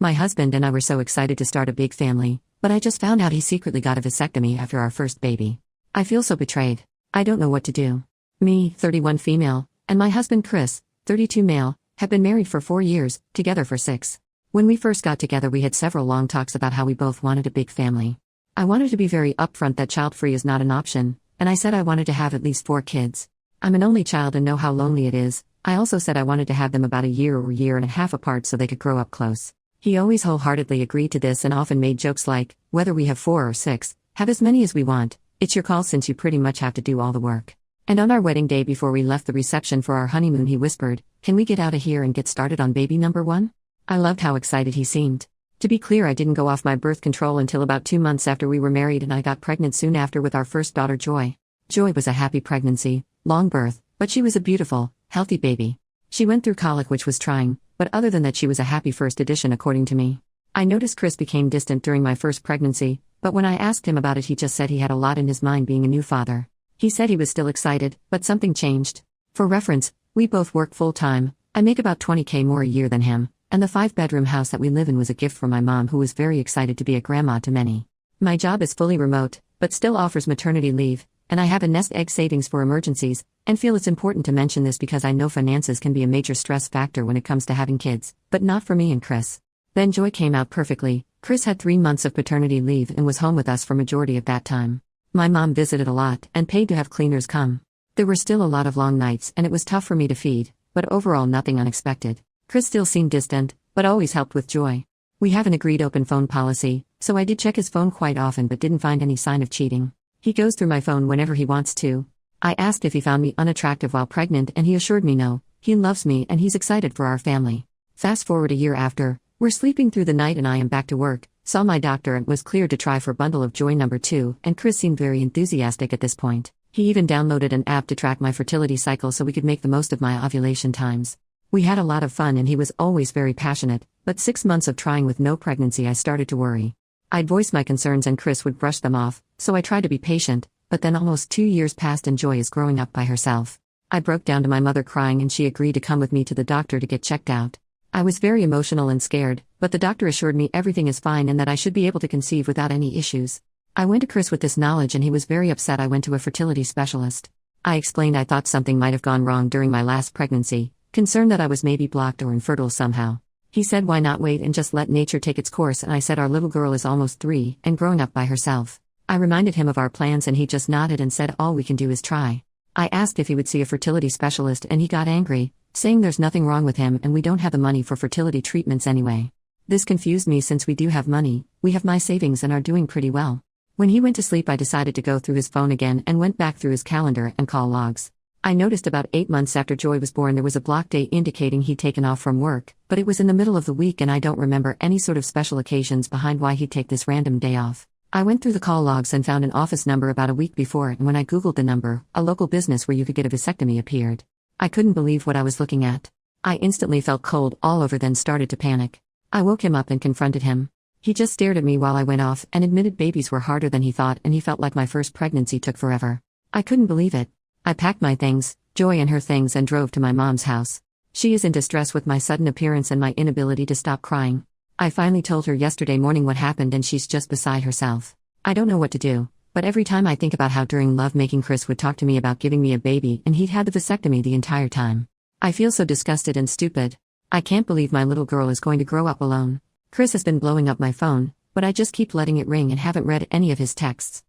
My husband and I were so excited to start a big family, but I just found out he secretly got a vasectomy after our first baby. I feel so betrayed. I don't know what to do. Me, 31 female, and my husband Chris, 32 male, have been married for 4 years, together for 6. When we first got together we had several long talks about how we both wanted a big family. I wanted to be very upfront that child-free is not an option, and I said I wanted to have at least 4 kids. I'm an only child and know how lonely it is. I also said I wanted to have them about a year or year and a half apart so they could grow up close. He always wholeheartedly agreed to this and often made jokes like, whether we have 4 or 6, have as many as we want, it's your call since you pretty much have to do all the work. And on our wedding day before we left the reception for our honeymoon he whispered, can we get out of here and get started on baby number 1? I loved how excited he seemed. To be clear, I didn't go off my birth control until about 2 months after we were married and I got pregnant soon after with our first daughter Joy. Joy was a happy pregnancy, long birth, but she was a beautiful, healthy baby. She went through colic which was trying, but other than that she was a happy first edition according to me. I noticed Chris became distant during my first pregnancy, but when I asked him about it he just said he had a lot in his mind being a new father. He said he was still excited, but something changed. For reference, we both work full-time. I make about $20,000 more a year than him, and the 5-bedroom house that we live in was a gift from my mom who was very excited to be a grandma to many. My job is fully remote, but still offers maternity leave, and I have a nest egg savings for emergencies, and feel it's important to mention this because I know finances can be a major stress factor when it comes to having kids, but not for me and Chris. Then Joy came out perfectly. Chris had 3 months of paternity leave and was home with us for majority of that time. My mom visited a lot and paid to have cleaners come. There were still a lot of long nights and it was tough for me to feed, but overall nothing unexpected. Chris still seemed distant, but always helped with Joy. We have an agreed open phone policy, so I did check his phone quite often but didn't find any sign of cheating. He goes through my phone whenever he wants to. I asked if he found me unattractive while pregnant and he assured me no, he loves me and he's excited for our family. Fast forward a year after, we're sleeping through the night and I am back to work, saw my doctor and was cleared to try for bundle of joy number 2 and Chris seemed very enthusiastic at this point. He even downloaded an app to track my fertility cycle so we could make the most of my ovulation times. We had a lot of fun and he was always very passionate, but 6 months of trying with no pregnancy I started to worry. I'd voice my concerns and Chris would brush them off, so I tried to be patient, but then almost 2 years passed and Joy is growing up by herself. I broke down to my mother crying and she agreed to come with me to the doctor to get checked out. I was very emotional and scared, but the doctor assured me everything is fine and that I should be able to conceive without any issues. I went to Chris with this knowledge and he was very upset I went to a fertility specialist. I explained I thought something might have gone wrong during my last pregnancy, concerned that I was maybe blocked or infertile somehow. He said why not wait and just let nature take its course and I said our little girl is almost 3 and growing up by herself. I reminded him of our plans and he just nodded and said all we can do is try. I asked if he would see a fertility specialist and he got angry, saying there's nothing wrong with him and we don't have the money for fertility treatments anyway. This confused me since we do have money, we have my savings and are doing pretty well. When he went to sleep I decided to go through his phone again and went back through his calendar and call logs. I noticed about 8 months after Joy was born there was a block day indicating he'd taken off from work, but it was in the middle of the week and I don't remember any sort of special occasions behind why he'd take this random day off. I went through the call logs and found an office number about a week before and when I googled the number, a local business where you could get a vasectomy appeared. I couldn't believe what I was looking at. I instantly felt cold all over then started to panic. I woke him up and confronted him. He just stared at me while I went off and admitted babies were harder than he thought and he felt like my first pregnancy took forever. I couldn't believe it. I packed my things, Joy and her things and drove to my mom's house. She is in distress with my sudden appearance and my inability to stop crying. I finally told her yesterday morning what happened and she's just beside herself. I don't know what to do, but every time I think about how during lovemaking Chris would talk to me about giving me a baby and he'd had the vasectomy the entire time. I feel so disgusted and stupid. I can't believe my little girl is going to grow up alone. Chris has been blowing up my phone, but I just keep letting it ring and haven't read any of his texts.